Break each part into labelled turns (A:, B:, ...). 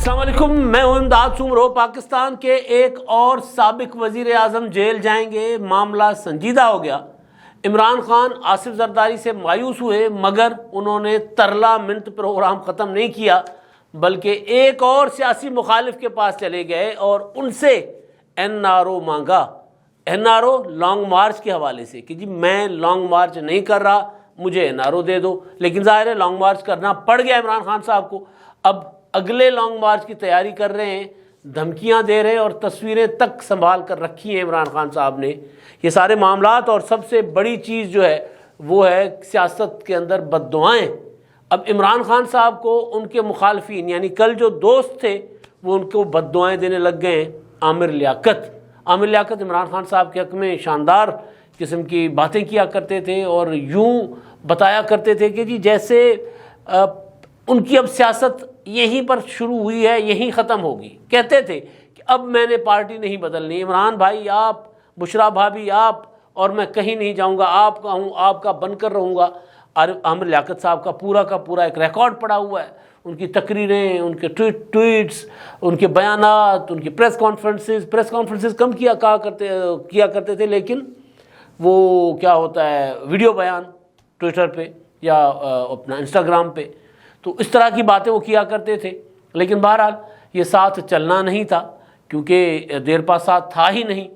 A: السلام علیکم، میں ہوں امداد سومرو۔ پاکستان کے ایک اور سابق وزیر اعظم جیل جائیں گے، معاملہ سنجیدہ ہو گیا۔ عمران خان آصف زرداری سے مایوس ہوئے، مگر انہوں نے ترلا منٹ پروگرام ختم نہیں کیا، بلکہ ایک اور سیاسی مخالف کے پاس چلے گئے اور ان سے این آر او مانگا۔ N R O long march کے حوالے سے کہ جی میں لانگ مارچ نہیں کر رہا، مجھے این آر او دے دو۔ لیکن ظاہر ہے لانگ مارچ کرنا پڑ گیا عمران خان صاحب کو۔ اب اگلے لانگ مارچ کی تیاری کر رہے ہیں، دھمکیاں دے رہے ہیں اور تصویریں تک سنبھال کر رکھی ہیں عمران خان صاحب نے۔ یہ سارے معاملات، اور سب سے بڑی چیز جو ہے وہ ہے سیاست کے اندر بد دعائیں۔ اب عمران خان صاحب کو ان کے مخالفین، یعنی کل جو دوست تھے، وہ ان کو بد دعائیں دینے لگ گئے ہیں۔ عامر لیاقت عمران خان صاحب کے حق میں شاندار قسم کی باتیں کیا کرتے تھے اور یوں بتایا کرتے تھے کہ جی جیسے ان کی اب سیاست یہیں پر شروع ہوئی ہے، یہیں ختم ہوگی۔ کہتے تھے کہ اب میں نے پارٹی نہیں بدلنی، عمران بھائی آپ، بشرا بھابھی آپ، اور میں کہیں نہیں جاؤں گا، آپ کا ہوں، آپ کا بن کر رہوں گا۔ اور عامر لیاقت صاحب کا پورا ایک ریکارڈ پڑا ہوا ہے، ان کی تقریریں، ان کے ٹویٹس، ان کے بیانات، ان کی پریس کانفرنسز کم کیا کرتے تھے، لیکن وہ کیا ہوتا ہے ویڈیو بیان ٹویٹر پہ یا اپنا انسٹاگرام پہ، تو اس طرح کی باتیں وہ کیا کرتے تھے۔ لیکن بہرحال یہ ساتھ چلنا نہیں تھا، کیونکہ دیر پا ساتھ تھا ہی نہیں،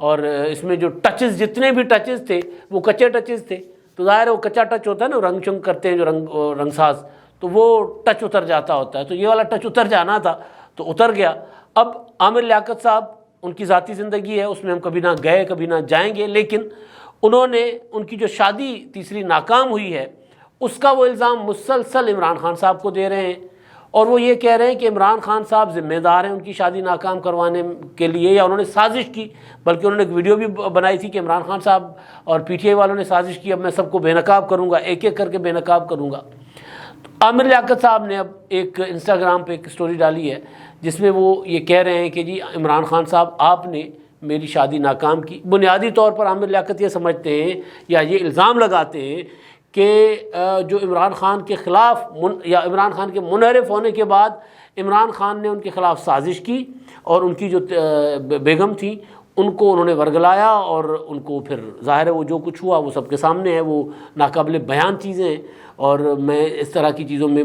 A: اور اس میں جو ٹچز، جتنے بھی ٹچز تھے وہ کچے ٹچز تھے۔ تو ظاہر ہے وہ کچا ٹچ ہوتا ہے نا، رنگ چنگ کرتے ہیں جو رنگ ساز، تو وہ ٹچ اتر جاتا ہوتا ہے، تو یہ والا ٹچ اتر جانا تھا تو اتر گیا۔ اب عامر لیاقت صاحب، ان کی ذاتی زندگی ہے، اس میں ہم کبھی نہ گئے کبھی نہ جائیں گے، لیکن انہوں نے ان کی جو شادی تیسری ناکام ہوئی ہے اس کا وہ الزام مسلسل عمران خان صاحب کو دے رہے ہیں، اور وہ یہ کہہ رہے ہیں کہ عمران خان صاحب ذمہ دار ہیں ان کی شادی ناکام کروانے کے لیے، یا انہوں نے سازش کی۔ بلکہ انہوں نے ایک ویڈیو بھی بنائی تھی کہ عمران خان صاحب اور پی ٹی آئی والوں نے سازش کی، اب میں سب کو بے نقاب کروں گا، ایک ایک کر کے بے نقاب کروں گا۔ عامر لیاقت صاحب نے اب ایک انسٹاگرام پہ ایک سٹوری ڈالی ہے جس میں وہ یہ کہہ رہے ہیں کہ جی عمران خان صاحب آپ نے میری شادی ناکام کی۔ بنیادی طور پر عامر لیاقت یہ سمجھتے ہیں یا یہ الزام لگاتے ہیں کہ جو عمران خان کے خلاف یا عمران خان کے منحرف ہونے کے بعد عمران خان نے ان کے خلاف سازش کی، اور ان کی جو بیگم تھی ان کو انہوں نے ورگلایا، اور ان کو پھر ظاہر ہے وہ جو کچھ ہوا وہ سب کے سامنے ہے، وہ ناقابل بیان چیزیں ہیں، اور میں اس طرح کی چیزوں میں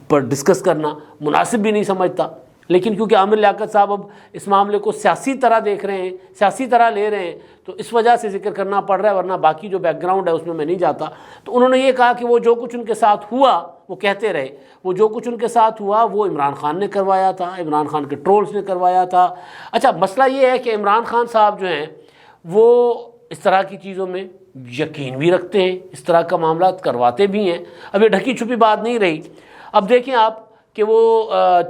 A: پر ڈسکس کرنا مناسب بھی نہیں سمجھتا۔ لیکن کیونکہ عامر لیاقت صاحب اب اس معاملے کو سیاسی طرح دیکھ رہے ہیں، سیاسی طرح لے رہے ہیں، تو اس وجہ سے ذکر کرنا پڑ رہا ہے، ورنہ باقی جو بیک گراؤنڈ ہے اس میں نہیں جاتا۔ تو انہوں نے یہ کہا کہ وہ جو کچھ ان کے ساتھ ہوا، وہ کہتے رہے وہ جو کچھ ان کے ساتھ ہوا وہ عمران خان نے کروایا تھا، عمران خان کے ٹرولز نے کروایا تھا۔ اچھا، مسئلہ یہ ہے کہ عمران خان صاحب جو ہیں وہ اس طرح کی چیزوں میں یقین بھی رکھتے ہیں، اس طرح کا معاملات کرواتے بھی ہیں۔ اب یہ ڈھکی چھپی بات نہیں رہی۔ اب دیکھیں آپ کہ وہ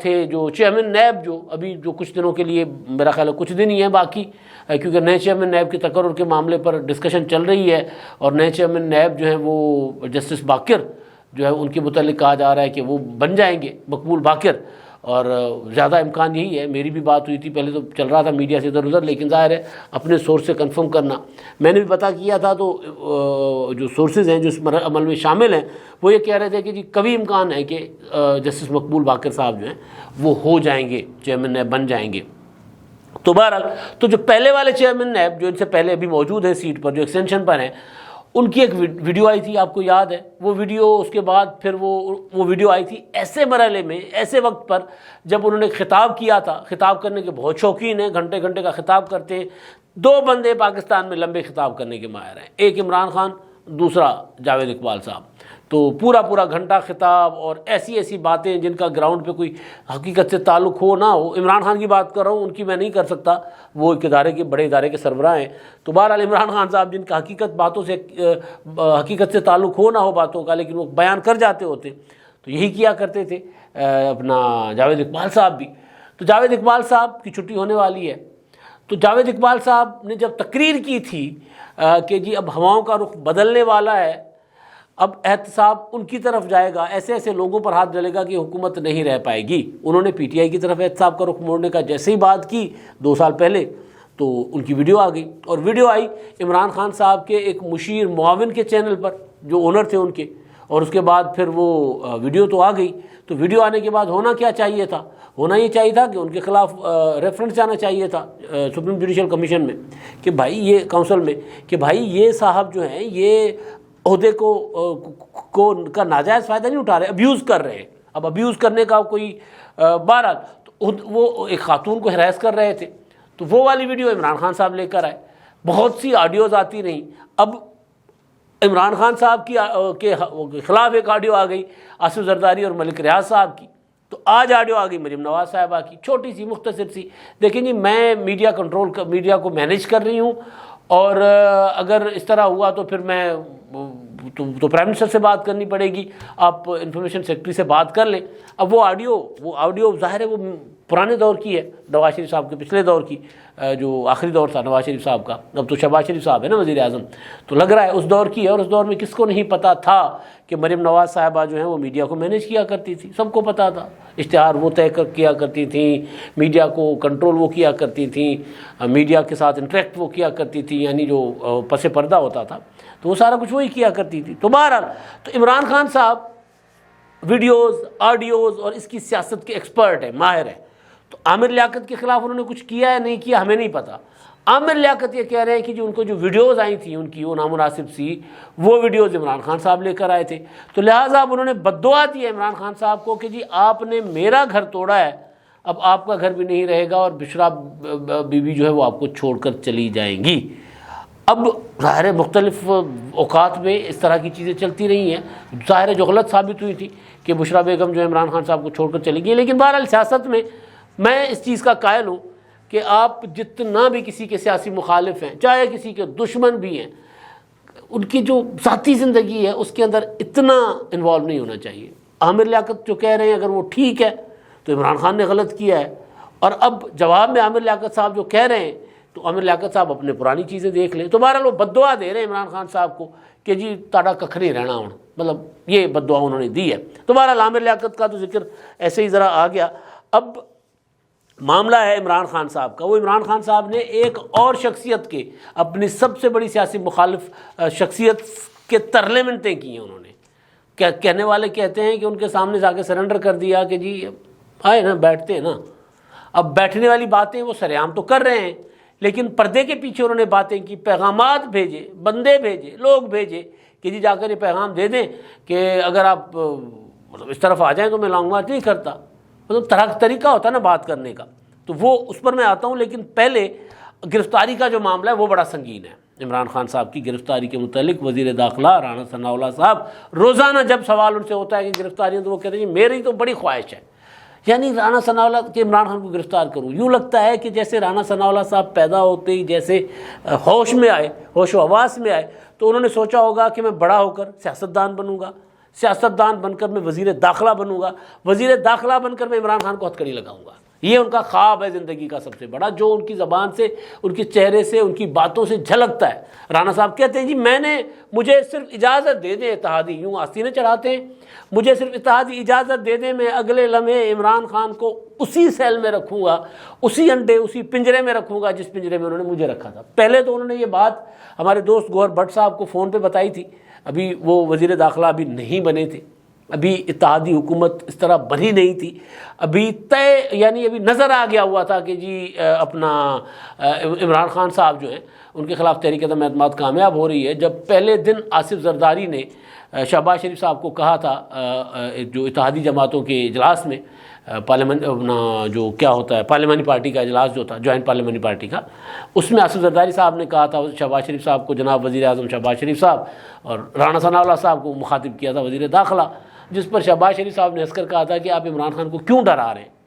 A: تھے جو چیئرمین نیب، جو ابھی جو کچھ دنوں کے لیے، میرا خیال ہے کچھ دن ہی ہیں باقی، کیونکہ نئے چیئرمین نیب کے تقرر کے معاملے پر ڈسکشن چل رہی ہے، اور نئے چیئرمین نیب جو ہیں وہ جسٹس باقر جو ہے ان کے متعلق کہا جا رہا ہے کہ وہ بن جائیں گے، مقبول باقر، اور زیادہ امکان یہی ہے۔ میری بھی بات ہوئی تھی، پہلے تو چل رہا تھا میڈیا سے ادھر ادھر، لیکن ظاہر ہے اپنے سورس سے کنفرم کرنا، میں نے بھی پتہ کیا تھا، تو جو سورسز ہیں جو اس عمل میں شامل ہیں وہ یہ کہہ رہے تھے کہ جی کبھی امکان ہے کہ جسٹس مقبول باقر صاحب جو ہیں وہ ہو جائیں گے، چیئرمین نیب بن جائیں گے۔ تو بہرحال تو جو پہلے والے چیئرمین نیب جو ان سے پہلے ابھی موجود ہے سیٹ پر، جو ایکسٹینشن پر ہیں، ان کی ایک ویڈیو آئی تھی، آپ کو یاد ہے وہ ویڈیو؟ اس کے بعد پھر وہ ویڈیو آئی تھی ایسے مرحلے میں، ایسے وقت پر جب انہوں نے خطاب کیا تھا۔ خطاب کرنے کے بہت شوقین ہیں، گھنٹے گھنٹے کا خطاب کرتے ہیں۔ دو بندے پاکستان میں لمبے خطاب کرنے کے ماہر ہیں، ایک عمران خان، دوسرا جاوید اقبال صاحب۔ تو پورا گھنٹہ خطاب، اور ایسی باتیں جن کا گراؤنڈ پہ کوئی حقیقت سے تعلق ہو نہ ہو۔ عمران خان کی بات کر رہا ہوں، ان کی میں نہیں کر سکتا، وہ ایک بڑے ادارے کے سربراہ ہیں۔ تو بہرحال عمران خان صاحب جن کا حقیقت سے تعلق ہو نہ ہو باتوں کا، لیکن وہ بیان کر جاتے ہوتے، تو یہی کیا کرتے تھے اپنا جاوید اقبال صاحب بھی۔ تو جاوید اقبال صاحب کی چھٹی ہونے والی ہے، تو جاوید اقبال صاحب نے جب تقریر کی تھی کہ جی اب ہواؤں کا رخ بدلنے والا ہے، اب احتساب ان کی طرف جائے گا، ایسے لوگوں پر ہاتھ ڈلے گا کہ حکومت نہیں رہ پائے گی۔ انہوں نے پی ٹی آئی کی طرف احتساب کا رخ موڑنے کا جیسے ہی بات کی 2 سال پہلے، تو ان کی ویڈیو آ گئی، اور ویڈیو آئی عمران خان صاحب کے ایک مشیر معاون کے چینل پر، جو اونر تھے ان کے، اور اس کے بعد پھر وہ ویڈیو تو آ گئی. تو ویڈیو آنے کے بعد ہونا کیا چاہیے تھا؟ ہونا یہ چاہیے تھا کہ ان کے خلاف ریفرنس جانا چاہیے تھا سپریم جوڈیشل کمیشن میں کہ بھائی یہ کونسل میں کہ بھائی یہ صاحب جو ہیں یہ عہدے کو کا ناجائز فائدہ نہیں اٹھا رہے, ابیوز کر رہے ہیں. اب ابیوز کرنے کا کوئی بہرحال تو وہ ایک خاتون کو ہراس کر رہے تھے, تو وہ والی ویڈیو عمران خان صاحب لے کر آئے. بہت سی آڈیوز آتی رہیں. اب عمران خان صاحب کے خلاف ایک آڈیو آ گئی آصف زرداری اور ملک ریاض صاحب کی, تو آج آڈیو آ گئی مریم نواز صاحبہ کی, چھوٹی سی مختصر سی. دیکھیں جی میں میڈیا کو مینیج کر رہی ہوں, اور اگر اس طرح ہوا تو پھر میں تو پرائم منسٹر سے بات کرنی پڑے گی, آپ انفارمیشن سیکرٹری سے بات کر لیں. اب وہ آڈیو ظاہر ہے وہ پرانے دور کی ہے, نواز شریف صاحب کے پچھلے دور کی, جو آخری دور تھا نواز شریف صاحب کا. اب تو شہباز شریف صاحب ہے نا وزیر اعظم, تو لگ رہا ہے اس دور کی ہے. اور اس دور میں کس کو نہیں پتا تھا کہ مریم نواز صاحبہ جو ہیں وہ میڈیا کو مینیج کیا کرتی تھی, سب کو پتا تھا. اشتہار وہ طے کیا کرتی تھیں, میڈیا کو کنٹرول وہ کیا کرتی تھیں, میڈیا کے ساتھ انٹریکٹ وہ کیا کرتی تھی, یعنی جو پس پردہ ہوتا تھا تو وہ سارا کچھ وہی کیا کرتی تھی. تو بہرحال تو عمران خان صاحب ویڈیوز, آڈیوز اور اس کی سیاست کے ایکسپرٹ ہیں, ماہر ہیں. تو عامر لیاقت کے خلاف انہوں نے کچھ کیا ہے نہیں کیا ہمیں نہیں پتا. عامر لیاقت یہ کہہ رہے ہیں کہ جو ان کو جو ویڈیوز آئی تھیں ان کی وہ نامناسب سی, وہ ویڈیوز عمران خان صاحب لے کر آئے تھے. تو لہٰذا اب انہوں نے بددعا دی ہے عمران خان صاحب کو کہ جی آپ نے میرا گھر توڑا ہے, اب آپ کا گھر بھی نہیں رہے گا, اور بشرا بیوی جو ہے وہ آپ کو چھوڑ کر چلی جائیں گی. اب ظاہر ہے مختلف اوقات میں اس طرح کی چیزیں چلتی رہی ہیں, ظاہر ہے جو غلط ثابت ہوئی تھی کہ بشرا بیگم جو ہے عمران خان صاحب کو چھوڑ کر چلی گئی. لیکن بہرحال سیاست میں اس چیز کا قائل ہوں کہ آپ جتنا بھی کسی کے سیاسی مخالف ہیں, چاہے کسی کے دشمن بھی ہیں, ان کی جو ذاتی زندگی ہے اس کے اندر اتنا انوالو نہیں ہونا چاہیے. عامر لیاقت جو کہہ رہے ہیں اگر وہ ٹھیک ہے تو عمران خان نے غلط کیا ہے. اور اب جواب میں عامر لیاقت صاحب جو کہہ رہے ہیں تو عامر لیاقت صاحب اپنے پرانی چیزیں دیکھ لیں. تو بہرحال وہ بددعا دے رہے ہیں عمران خان صاحب کو کہ جی تاڑا ککھ نہیں رہنا ہوں, مطلب یہ بددعا انہوں نے دی ہے. تو بہرحال عامر لیاقت کا تو ذکر ایسے ہی ذرا آ گیا. اب معاملہ ہے عمران خان صاحب کا. وہ عمران خان صاحب نے ایک اور شخصیت کے, اپنی سب سے بڑی سیاسی مخالف شخصیت کے ترلے منتیں کی ہیں انہوں نے. کہنے والے کہتے ہیں کہ ان کے سامنے جا کے سرنڈر کر دیا کہ جی آئے نا بیٹھتے ہیں نا. اب بیٹھنے والی باتیں وہ سر عام تو کر رہے ہیں, لیکن پردے کے پیچھے انہوں نے باتیں کی, پیغامات بھیجے, بندے بھیجے, لوگ بھیجے کہ جی جا کر یہ پیغام دے دیں کہ اگر آپ مطلب اس طرف آ جائیں تو میں لانگ مارچ نہیں کرتا. مطلب طریقہ ہوتا ہے نا بات کرنے کا, تو وہ اس پر میں آتا ہوں. لیکن پہلے گرفتاری کا جو معاملہ ہے وہ بڑا سنگین ہے. عمران خان صاحب کی گرفتاری کے متعلق وزیر داخلہ رانا ثناءاللہ صاحب روزانہ جب سوال ان سے ہوتا ہے کہ گرفتاری, تو وہ کہتے ہیں میری تو بڑی خواہش ہے, یعنی رانا ثناءاللہ کہ عمران خان کو گرفتار کروں. یوں لگتا ہے کہ جیسے رانا ثناءاللہ صاحب پیدا ہوتے ہی جیسے ہوش میں آئے, ہوش و حواس میں آئے, تو انہوں نے سوچا ہوگا کہ میں بڑا ہو کر سیاستدان بنوں گا, سیاستدان بن کر میں وزیر داخلہ بنوں گا, وزیر داخلہ بن کر میں عمران خان کو ہتھکڑی لگاؤں گا. یہ ان کا خواب ہے زندگی کا سب سے بڑا, جو ان کی زبان سے, ان کے چہرے سے, ان کی باتوں سے جھلکتا ہے. رانا صاحب کہتے ہیں جی مجھے صرف اجازت دے دیں اتحادی, یوں آستینیں چڑھاتے ہیں, مجھے صرف اتحادی اجازت دے دیں, میں اگلے لمحے عمران خان کو اسی سیل میں رکھوں گا, اسی انڈے اسی پنجرے میں رکھوں گا جس پنجرے میں انہوں نے مجھے رکھا تھا. پہلے تو انہوں نے یہ بات ہمارے دوست گوہر بٹ صاحب کو فون پہ بتائی تھی, ابھی وہ وزیر داخلہ ابھی نہیں بنے تھے, ابھی اتحادی حکومت اس طرح بنی نہیں تھی, ابھی یعنی ابھی نظر آ گیا ہوا تھا کہ جی اپنا عمران خان صاحب جو ہیں ان کے خلاف تحریک عدم اعتماد کامیاب ہو رہی ہے. جب پہلے دن آصف زرداری نے شہباز شریف صاحب کو کہا تھا جو اتحادی جماعتوں کے اجلاس میں, پارلیمنٹ جو کیا ہوتا ہے پارلیمانی پارٹی کا اجلاس جو تھا, جوائنٹ پارلیمانی پارٹی کا, اس میں آصف زرداری صاحب نے کہا تھا شہباز شریف صاحب کو, جناب وزیر اعظم شہباز شریف صاحب, اور رانا ثناءاللہ صاحب کو مخاطب کیا تھا وزیر داخلہ, جس پر شہباز شریف صاحب نے ہنس کر کہا تھا کہ آپ عمران خان کو کیوں ڈرا رہے ہیں.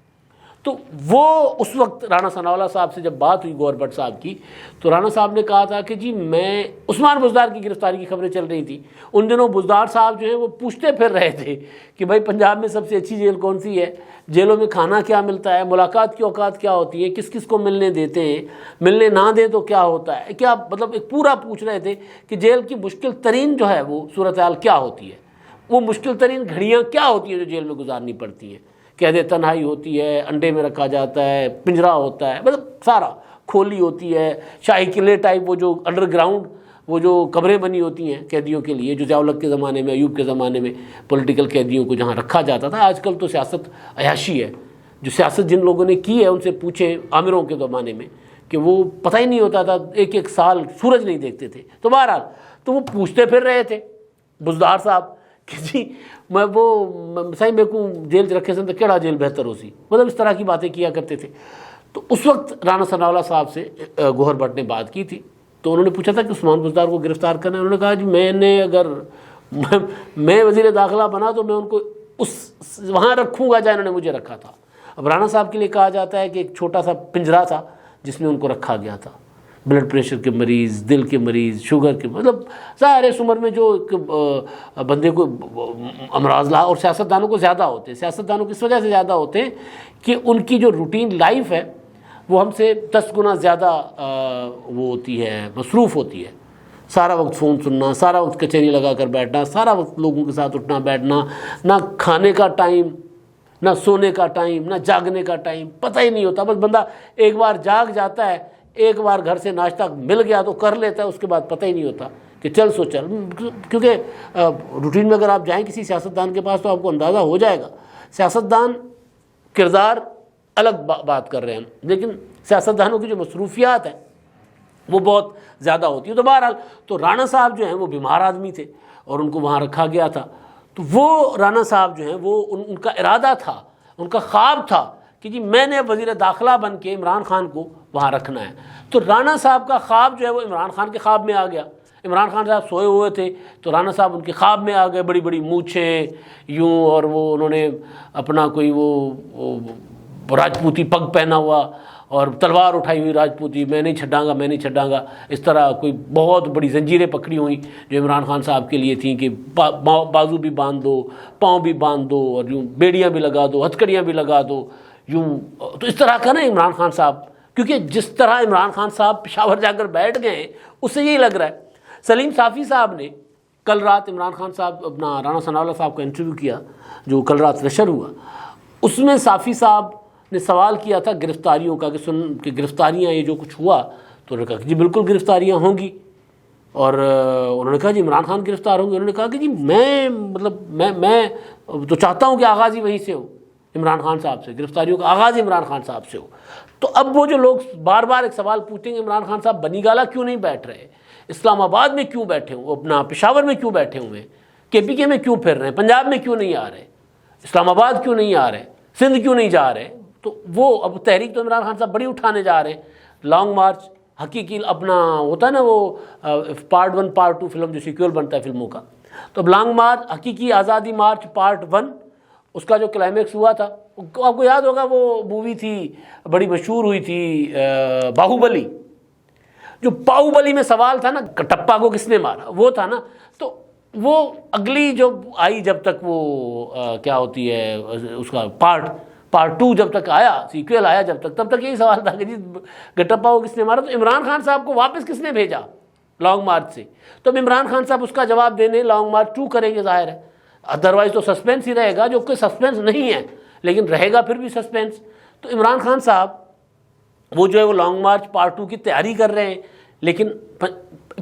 A: تو وہ اس وقت رانا ثناءاللہ صاحب سے جب بات ہوئی گوہر بٹ صاحب کی, تو رانا صاحب نے کہا تھا کہ جی میں عثمان بزدار کی گرفتاری کی خبریں چل رہی تھیں, ان دنوں بزدار صاحب جو ہیں وہ پوچھتے پھر رہے تھے کہ بھائی پنجاب میں سب سے اچھی جیل کون سی ہے, جیلوں میں کھانا کیا ملتا ہے, ملاقات کی اوقات کیا ہوتی ہے, کس کس کو ملنے دیتے ہیں, ملنے نہ دیں تو کیا ہوتا ہے, کیا مطلب ایک پورا پوچھ رہے تھے کہ جیل کی مشکل ترین جو ہے وہ صورتحال کیا ہوتی ہے, وہ مشکل ترین گھڑیاں کیا ہوتی ہیں جو جیل میں گزارنی پڑتی ہیں. کہہ دے تنہائی ہوتی ہے, انڈے میں رکھا جاتا ہے, پنجرا ہوتا ہے, مطلب سارا کھولی ہوتی ہے, شاہی قلعے ٹائپ وہ جو انڈر گراؤنڈ وہ جو قبریں بنی ہوتی ہیں قیدیوں کے لیے، جو ضیاء الحق کے زمانے میں، ایوب کے زمانے میں پولیٹیکل قیدیوں کو جہاں رکھا جاتا تھا، آج کل تو سیاست عیاشی ہے. جو سیاست جن لوگوں نے کی ہے ان سے پوچھیں عامروں کے زمانے میں کہ وہ پتہ ہی نہیں ہوتا تھا، ایک ایک سال سورج نہیں دیکھتے تھے. تو بہرحال تو وہ پوچھتے پھر رہے تھے بزدار صاحب کہ جی میں وہ صحیح میرے کو جیل چ رکھے سن تو کیڑا جیل بہتر ہو سی، مطلب اس طرح کی باتیں کیا کرتے تھے. تو اس وقت رانا ثناء اللہ صاحب سے گوہر بٹ نے بات کی تھی. تو انہوں نے پوچھا تھا کہ عثمان بزدار کو گرفتار کرنا ہے. انہوں نے کہا جی میں نے اگر میں وزیر داخلہ بنا تو میں ان کو اس وہاں رکھوں گا جہاں انہوں نے مجھے رکھا تھا. اب رانا صاحب کے لیے کہا جاتا ہے کہ ایک چھوٹا سا پنجرا تھا جس میں ان کو رکھا گیا تھا. بلڈ پریشر کے مریض، دل کے مریض، شوگر کے، مطلب ظاہر ہے اس عمر میں جو بندے کو امراض لا، اور سیاستدانوں کو زیادہ ہوتے ہیں. سیاستدانوں کس وجہ سے زیادہ ہوتے ہیں کہ ان کی جو روٹین لائف ہے وہ ہم سے 10 گنا زیادہ وہ ہوتی ہے، مصروف ہوتی ہے. سارا وقت فون سننا، سارا وقت کچہری لگا کر بیٹھنا، سارا وقت لوگوں کے ساتھ اٹھنا بیٹھنا، نہ کھانے کا ٹائم، نہ سونے کا ٹائم، نہ جاگنے کا ٹائم، پتہ ہی نہیں ہوتا. بس بندہ ایک بار جاگ جاتا ہے، ایک بار گھر سے ناشتہ مل گیا تو کر لیتا ہے، اس کے بعد پتہ ہی نہیں ہوتا کہ چل سو چل. کیونکہ روٹین میں اگر آپ جائیں کسی سیاستدان کے پاس تو آپ کو اندازہ ہو جائے گا. سیاستدان کردار الگ بات کر رہے ہیں، لیکن سیاستدانوں کی جو مصروفیات ہیں وہ بہت زیادہ ہوتی ہے. تو بہرحال تو رانا صاحب جو ہیں وہ بیمار آدمی تھے اور ان کو وہاں رکھا گیا تھا. تو وہ رانا صاحب جو ہیں وہ ان کا ارادہ تھا، ان کا خواب تھا کہ جی میں نے وزیر داخلہ بن کے عمران خان کو وہاں رکھنا ہے. تو رانا صاحب کا خواب جو ہے وہ عمران خان کے خواب میں آ گیا. عمران خان صاحب سوئے ہوئے تھے تو رانا صاحب ان کے خواب میں آ گئے، بڑی بڑی مونچھیں یوں، اور وہ انہوں نے اپنا کوئی وہ راجپوتی پگ پہنا ہوا اور تلوار اٹھائی ہوئی راجپوتی، میں نہیں چھڈاں گا، میں نہیں چھڈاں گا. اس طرح کوئی بہت بڑی زنجیریں پکڑی ہوئیں جو عمران خان صاحب کے لیے تھیں کہ بازو بھی باندھ دو، پاؤں بھی باندھ دو، اور یوں بیڑیاں بھی لگا دو، ہتھکڑیاں بھی لگا دو یوں. تو اس طرح کا نا عمران خان صاحب، کیونکہ جس طرح عمران خان صاحب پشاور جا کر بیٹھ گئے ہیں اس سے یہی لگ رہا ہے. سلیم صافی صاحب نے کل رات عمران خان صاحب اپنا رانا ثناء اللہ صاحب کا انٹرویو کیا جو کل رات نشر ہوا. اس میں صافی صاحب نے سوال کیا تھا گرفتاریوں کا کہ گرفتاریاں یہ جو کچھ ہوا. تو انہوں نے کہا کہ جی بالکل گرفتاریاں ہوں گی. اور انہوں نے کہا جی عمران خان گرفتار ہوں گے. انہوں نے کہا کہ جی میں تو چاہتا ہوں کہ آغاز ہی وہیں سے ہو، عمران خان صاحب سے، گرفتاریوں کا آغاز عمران خان صاحب سے ہو. تو اب وہ جو لوگ بار بار ایک سوال پوچھیں گے عمران خان صاحب بنی گالہ کیوں نہیں بیٹھ رہے، اسلام آباد میں کیوں بیٹھے ہوں، اپنا پشاور میں کیوں بیٹھے ہوئے ہیں، KPK میں کیوں پھر رہے ہیں، پنجاب میں کیوں نہیں آ رہے، اسلام آباد کیوں نہیں آ رہے، سندھ کیوں نہیں جا رہے. تو وہ اب تحریک تو عمران خان صاحب بڑی اٹھانے جا رہے ہیں. لانگ مارچ حقیقی اپنا ہوتا ہے نا وہ پارٹ 1 پارٹ 2 فلم جو سیکوئل بنتا ہے فلموں کا. تو اب لانگ مارچ حقیقی آزادی مارچ پارٹ 1 اس کا جو کلائمیکس ہوا تھا آپ کو یاد ہوگا، وہ مووی تھی بڑی مشہور ہوئی تھی باہوبلی. جو باہوبلی میں سوال تھا نا کٹپا کو کس نے مارا، وہ تھا نا. تو وہ اگلی جو آئی جب تک وہ کیا ہوتی ہے اس کا پارٹ 2 جب تک آیا، سیکوئل آیا جب تک، تب تک یہی سوال تھا کہ جی گٹپا کو کس نے مارا. تو عمران خان صاحب کو واپس کس نے بھیجا لانگ مارچ سے. تو اب عمران خان صاحب اس کا جواب دینے لانگ مارچ 2 کریں گے ظاہر ہے، ادروائز تو سسپینس ہی رہے گا، جو کوئی سسپینس نہیں ہے لیکن رہے گا پھر بھی سسپینس. تو عمران خان صاحب وہ جو ہے وہ لانگ مارچ پارٹ 2 کی تیاری کر رہے ہیں لیکن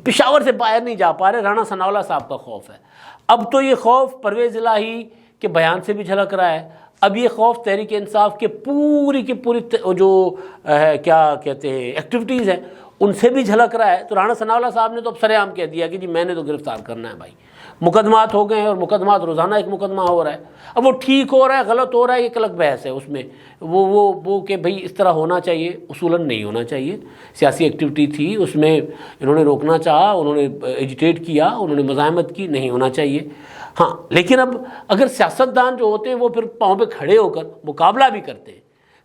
A: پشاور سے باہر نہیں جا پا رہے. رانا ثناء اللہ صاحب کا خوف ہے. اب تو یہ خوف پرویز الہی کے بیان سے بھی جھلک رہا ہے، اب یہ خوف تحریک انصاف کے پوری کی پوری جو کیا کہتے ہیں ایکٹیویٹیز ہیں ان سے بھی جھلک رہا ہے. تو رانا ثناء اللہ صاحب نے تو اب سر عام کہہ دیا کہ جی میں نے تو گرفتار کرنا ہے بھائی. مقدمات ہو گئے ہیں اور مقدمات روزانہ ایک مقدمہ ہو رہا ہے. اب وہ ٹھیک ہو رہا ہے غلط ہو رہا ہے یہ ایک الگ بحث ہے. اس میں وہ کہ بھئی اس طرح ہونا چاہیے، اصولاً نہیں ہونا چاہیے. سیاسی ایکٹیویٹی تھی، اس میں انہوں نے روکنا چاہا، انہوں نے ایجیٹیٹ کیا، انہوں نے مزاحمت کی، نہیں ہونا چاہیے. ہاں لیکن اب اگر سیاستدان جو ہوتے ہیں وہ پھر پاؤں پہ کھڑے ہو کر مقابلہ بھی کرتے ہیں،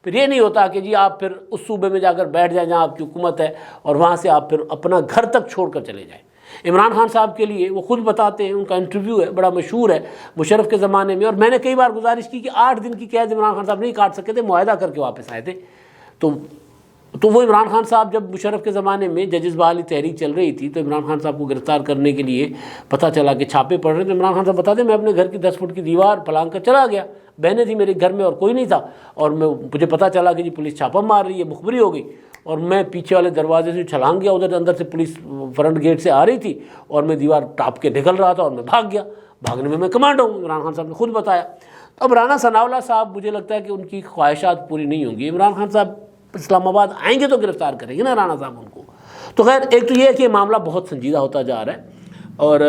A: پھر یہ نہیں ہوتا کہ جی آپ پھر اس صوبے میں جا کر بیٹھ جائیں جہاں آپ کی حکومت ہے اور وہاں سے آپ پھر اپنا گھر تک چھوڑ کر چلے جائیں. عمران خان صاحب کے لیے وہ خود بتاتے ہیں، ان کا انٹرویو ہے بڑا مشہور ہے مشرف کے زمانے میں، اور میں نے کئی بار گزارش کی کہ 8 دن کی قید عمران خان صاحب نہیں کاٹ سکے تھے، معاہدہ کر کے واپس آئے تھے. تو تو وہ عمران خان صاحب جب مشرف کے زمانے میں ججز بحالی تحریک چل رہی تھی تو عمران خان صاحب کو گرفتار کرنے کے لیے پتہ چلا کہ چھاپے پڑ رہے ہیں، تو عمران خان صاحب بتا دیں میں اپنے گھر کی 10 فٹ کی دیوار پھلانگ کر چلا گیا، بہنیں تھیں میرے گھر میں اور کوئی نہیں تھا، اور مجھے پتہ چلا کہ جی پولیس چھاپا مار رہی ہے، مخبری ہو گئی، اور میں پیچھے والے دروازے سے چھلانگ گیا، ادھر اندر سے پولیس فرنٹ گیٹ سے آ رہی تھی اور میں دیوار ٹاپ کے نکل رہا تھا اور میں بھاگ گیا، بھاگنے میں کمانڈو ہوں، عمران خان صاحب نے خود بتایا۔ اب رانا ثناء اللہ صاحب مجھے لگتا ہے کہ ان کی خواہشات پوری نہیں ہوں گی، عمران خان صاحب اسلام آباد آئیں گے تو گرفتار کریں گے نا رانا صاحب ان کو۔ تو خیر ایک تو یہ ہے کہ معاملہ بہت سنجیدہ ہوتا جا رہا ہے، اور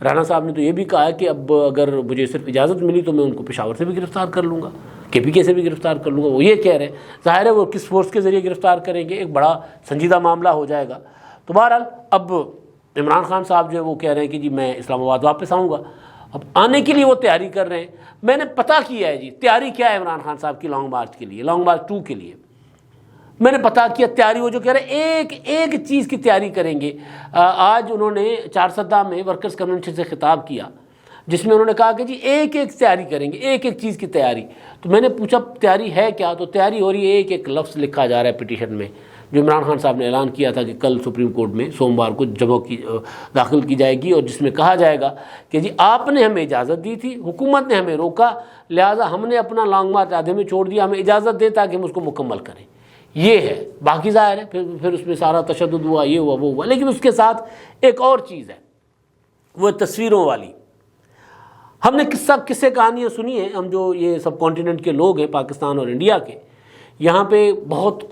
A: رانا صاحب نے تو یہ بھی کہا ہے کہ اب اگر مجھے صرف اجازت ملی تو میں ان کو پشاور سے بھی گرفتار کر لوں گا، KPK سے بھی گرفتار کر لوں گا، وہ یہ کہہ رہے ہیں، ظاہر ہے وہ کس فورس کے ذریعے گرفتار کریں گے، ایک بڑا سنجیدہ معاملہ ہو جائے گا۔ تو بہرحال اب عمران خان صاحب جو ہے وہ کہہ رہے ہیں کہ جی میں اسلام آباد واپس آؤں گا، اب آنے کے لیے وہ تیاری کر رہے ہیں۔ میں نے پتہ کیا ہے جی تیاری کیا ہے عمران خان صاحب کی لانگ مارچ کے لیے، لانگ مارچ 2 کے لیے میں نے پتہ کیا تیاری، وہ جو کہہ رہے ہیں ایک چیز کی تیاری کریں گے۔ آج انہوں نے چارسدہ میں ورکرز کنونشن سے خطاب کیا جس میں انہوں نے کہا کہ جی ایک تیاری کریں گے، ایک چیز کی تیاری۔ تو میں نے پوچھا تیاری ہے کیا؟ تو تیاری ہو رہی ہے ایک لفظ لکھا جا رہا ہے پٹیشن میں جو عمران خان صاحب نے اعلان کیا تھا کہ کل سپریم کورٹ میں سوموار کو داخل کی جائے گی، اور جس میں کہا جائے گا کہ جی آپ نے ہمیں اجازت دی تھی، حکومت نے ہمیں روکا، لہٰذا ہم نے اپنا لانگ مارچ آدھے میں چھوڑ دیا، ہمیں اجازت دے تاکہ ہم اس کو مکمل کریں۔ یہ ہے، باقی ظاہر ہے پھر اس میں سارا تشدد ہوا، یہ ہوا وہ ہوا، لیکن اس کے ساتھ ایک اور چیز ہے، وہ تصویروں والی۔ ہم نے قصے کہانیاں سنی ہیں، ہم جو یہ سب کانٹیننٹ کے لوگ ہیں پاکستان اور انڈیا کے، یہاں پہ بہت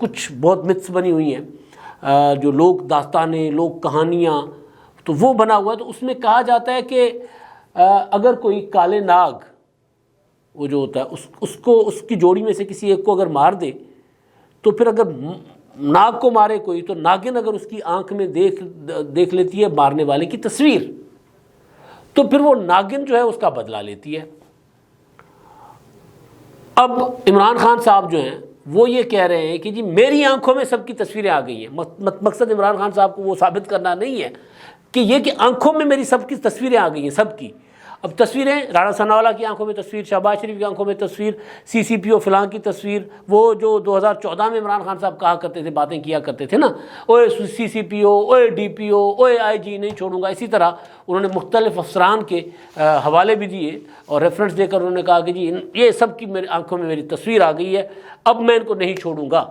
A: متس بنی ہوئی ہیں، جو لوگ داستانیں، لوگ کہانیاں، تو وہ بنا ہوا ہے۔ تو اس میں کہا جاتا ہے کہ اگر کوئی کالے ناگ وہ جو ہوتا ہے اس کی جوڑی میں سے کسی ایک کو اگر مار دے تو پھر اگر ناگ کو مارے کوئی تو ناگن اگر اس کی آنکھ میں دیکھ لیتی ہے مارنے والے کی تصویر تو پھر وہ ناگن جو ہے اس کا بدلہ لیتی ہے۔ اب عمران خان صاحب جو ہیں وہ یہ کہہ رہے ہیں کہ جی میری آنکھوں میں سب کی تصویریں آ گئی ہیں۔ مقصد عمران خان صاحب کو وہ ثابت کرنا نہیں ہے کہ یہ کہ آنکھوں میں میری سب کی تصویریں آ گئی ہیں، سب کی۔ اب تصویریں رانا ثناء اللہ کی آنکھوں میں تصویر، شہباز شریف کی آنکھوں میں تصویر، CCPO فلاں کی تصویر، وہ جو 2014 میں عمران خان صاحب کہا کرتے تھے، باتیں کیا کرتے تھے نا، اوے CCPO، اوے DPO، اوے IG نہیں چھوڑوں گا، اسی طرح انہوں نے مختلف افسران کے حوالے بھی دیے اور ریفرنس دے کر انہوں نے کہا کہ جی یہ سب کی میری آنکھوں میں میری تصویر آ گئی ہے، اب میں ان کو نہیں چھوڑوں گا۔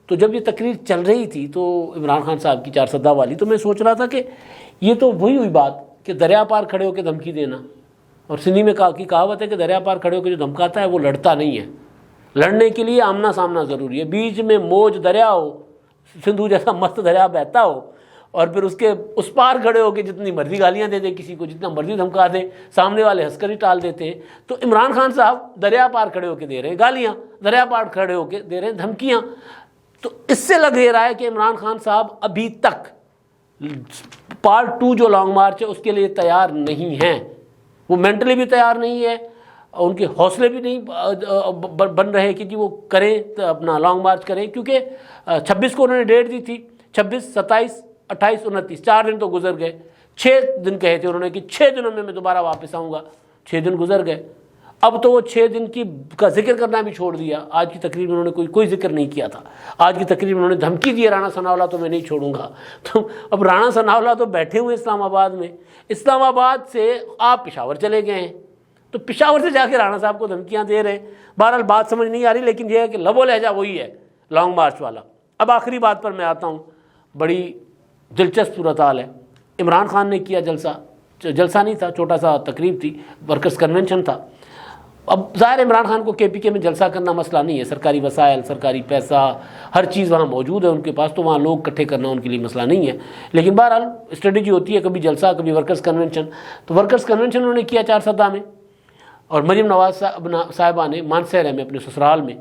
A: تو جب یہ تقریر چل رہی تھی تو عمران خان صاحب کی چارسدہ والی، تو میں سوچ رہا تھا کہ یہ تو وہی ہوئی بات کہ دریا پار کھڑے ہو کے دھمکی دینا، اور سندھی میں کہاوت ہے کہ دریا پار کھڑے ہو کے جو دھمکاتا ہے وہ لڑتا نہیں ہے، لڑنے کے لیے آمنا سامنا ضروری ہے۔ بیچ میں موج دریا ہو، سندھو جیسا مست دریا بہتا ہو، اور پھر اس کے اس پار کھڑے ہو کے جتنی مرضی گالیاں دے دے کسی کو، جتنا مرضی دھمکا دے، سامنے والے ہنس کر ہی ٹال دیتے ہیں۔ تو عمران خان صاحب دریا پار کھڑے ہو کے دے رہے ہیں گالیاں، دریا پار کھڑے ہو کے دے رہے ہیں دھمکیاں۔ تو اس سے لگ رہا ہے کہ عمران خان صاحب ابھی تک پارٹ 2 جو لانگ مارچ ہے اس کے لیے تیار نہیں ہیں، وہ مینٹلی بھی تیار نہیں ہے، ان کے حوصلے بھی نہیں بن رہے کہ جی وہ کریں اپنا لانگ مارچ کریں، کیونکہ 26 کو انہوں نے ڈیٹ دی تھی، 26، 27، 28، 29، 4 دن تو گزر گئے، 6 دن کہے تھے انہوں نے کہ 6 دنوں میں دوبارہ واپس آؤں گا، 6 دن گزر گئے۔ اب تو وہ 6 دن کا ذکر کرنا بھی چھوڑ دیا، آج کی تقریر میں انہوں نے کوئی ذکر نہیں کیا تھا، آج کی تقریر میں انہوں نے دھمکی دی رانا ثناء اللہ تو میں نہیں چھوڑوں گا۔ تو اب رانا ثناء اللہ تو بیٹھے ہوئے اسلام آباد میں، اسلام آباد سے آپ پشاور چلے گئے ہیں، تو پشاور سے جا کے رانا صاحب کو دھمکیاں دے رہے ہیں۔ بہرحال بات سمجھ نہیں آ رہی، لیکن یہ ہے کہ لب و لہجہ وہی ہے لانگ مارچ والا۔ اب آخری بات پر میں آتا ہوں، بڑی دلچسپ صورتحال ہے۔ عمران خان نے کیا جلسہ نہیں تھا، چھوٹا سا تقریب تھی، ورکرز کنونشن تھا۔ اب ظاہر عمران خان کو KPK میں جلسہ کرنا مسئلہ نہیں ہے، سرکاری وسائل، سرکاری پیسہ، ہر چیز وہاں موجود ہے ان کے پاس، تو وہاں لوگ اکٹھے کرنا ان کے لیے مسئلہ نہیں ہے، لیکن بہرحال اسٹریٹجی ہوتی ہے، کبھی جلسہ کبھی ورکرز کنونشن۔ تو ورکرز کنونشن انہوں نے کیا چارسدہ میں، اور مریم نواز صاحبہ نے مانسہرہ میں اپنے سسرال میں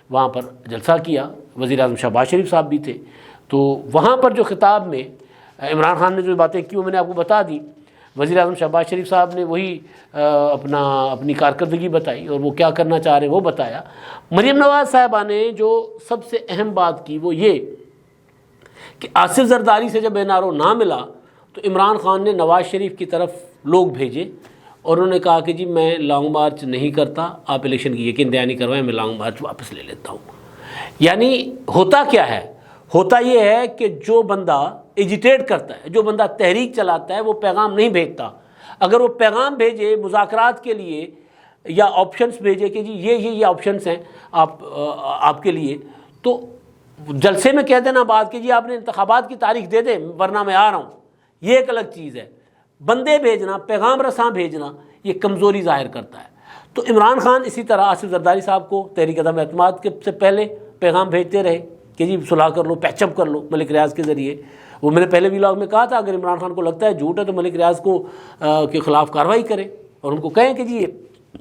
A: وہاں پر جلسہ کیا، وزیر اعظم شہباز شریف صاحب بھی تھے۔ تو وہاں پر جو خطاب میں عمران خان نے جو باتیں کی وہ میں نے آپ کو بتا دی، وزیر اعظم شہباز شریف صاحب نے وہی اپنی کارکردگی بتائی اور وہ کیا کرنا چاہ رہے ہیں وہ بتایا۔ مریم نواز صاحبہ نے جو سب سے اہم بات کی وہ یہ کہ آصف زرداری سے جب NRO نہ ملا تو عمران خان نے نواز شریف کی طرف لوگ بھیجے اور انہوں نے کہا کہ جی میں لانگ مارچ نہیں کرتا، آپ الیکشن کی یقین دہانی کروائیں، میں لانگ مارچ واپس لے لیتا ہوں۔ یعنی ہوتا کیا ہے، ہوتا یہ ہے کہ جو بندہ ایجیٹیٹ کرتا ہے، جو بندہ تحریک چلاتا ہے، وہ پیغام نہیں بھیجتا۔ اگر وہ پیغام بھیجے مذاکرات کے لیے یا آپشنز بھیجے کہ جی یہ آپشنز ہیں آپ کے لیے، تو جلسے میں کہہ دینا بات کہ جی آپ نے انتخابات کی تاریخ دے دیں ورنہ میں آ رہا ہوں، یہ ایک الگ چیز ہے۔ بندے بھیجنا، پیغام رساں بھیجنا، یہ کمزوری ظاہر کرتا ہے۔ تو عمران خان اسی طرح آصف زرداری صاحب کو تحریک عدم اعتماد کے سے پہلے پیغام بھیجتے رہے کہ جی صلح کر لو، پیچ اپ کر لو ملک ریاض کے ذریعے۔ وہ میں نے پہلے ویلاگ میں کہا تھا اگر عمران خان کو لگتا ہے جھوٹ ہے تو ملک ریاض کو کے خلاف کارروائی کریں اور ان کو کہیں کہ جی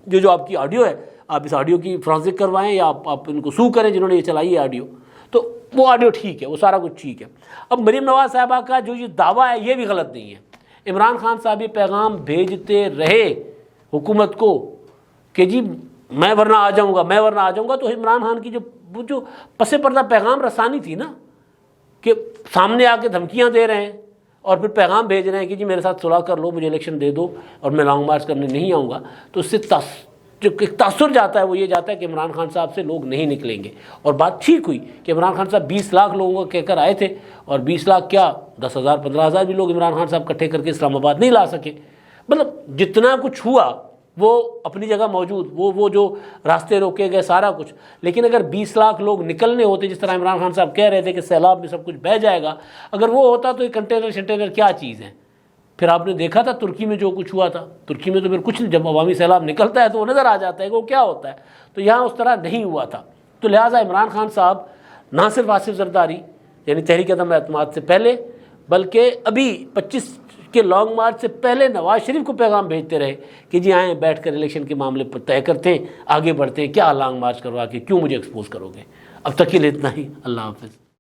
A: جو آپ کی آڈیو ہے آپ اس آڈیو کی فرانسک کروائیں یا آپ ان کو سو کریں جنہوں نے یہ چلائی ہے آڈیو، تو وہ آڈیو ٹھیک ہے، وہ سارا کچھ ٹھیک ہے۔ اب مریم نواز صاحبہ کا جو یہ دعویٰ ہے یہ بھی غلط نہیں ہے۔ عمران خان صاحب یہ پیغام بھیجتے رہے حکومت کو کہ جی میں ورنہ آ جاؤں گا، تو عمران خان کی جو پس پردہ پیغام رسانی تھی نا، کہ سامنے آ کے دھمکیاں دے رہے ہیں اور پھر پیغام بھیج رہے ہیں کہ جی میرے ساتھ صلح کر لو، مجھے الیکشن دے دو اور میں لانگ مارچ کرنے نہیں آؤں گا، تو اس سے جو ایک تاثر جاتا ہے وہ یہ جاتا ہے کہ عمران خان صاحب سے لوگ نہیں نکلیں گے۔ اور بات ٹھیک ہوئی کہ عمران خان صاحب 20 لاکھ لوگوں کو کہہ کر آئے تھے، اور 20 لاکھ کیا 10,000 15,000 بھی لوگ عمران خان صاحب اکٹھے کر کے اسلام آباد نہیں لا سکے۔ مطلب جتنا کچھ ہوا وہ اپنی جگہ موجود، وہ جو راستے روکے گئے سارا کچھ، لیکن اگر 20 لاکھ لوگ نکلنے ہوتے جس طرح عمران خان صاحب کہہ رہے تھے کہ سیلاب میں سب کچھ بہہ جائے گا، اگر وہ ہوتا تو یہ کنٹینر کیا چیز ہے؟ پھر آپ نے دیکھا تھا ترکی میں جو کچھ ہوا تھا، ترکی میں تو پھر کچھ نہیں، جب عوامی سیلاب نکلتا ہے تو وہ نظر آ جاتا ہے کہ وہ کیا ہوتا ہے، تو یہاں اس طرح نہیں ہوا تھا۔ تو لہٰذا عمران خان صاحب نہ صرف آصف زرداری یعنی تحریک عدم اعتماد سے پہلے، بلکہ ابھی 25 کے لانگ مارچ سے پہلے نواز شریف کو پیغام بھیجتے رہے کہ جی آئیں بیٹھ کر الیکشن کے معاملے پر طے کرتے ہیں، آگے بڑھتے ہیں، کیا لانگ مارچ کروا کے کیوں مجھے ایکسپوز کرو گے۔ اب تک کے لیے اتنا ہی، اللہ حافظ۔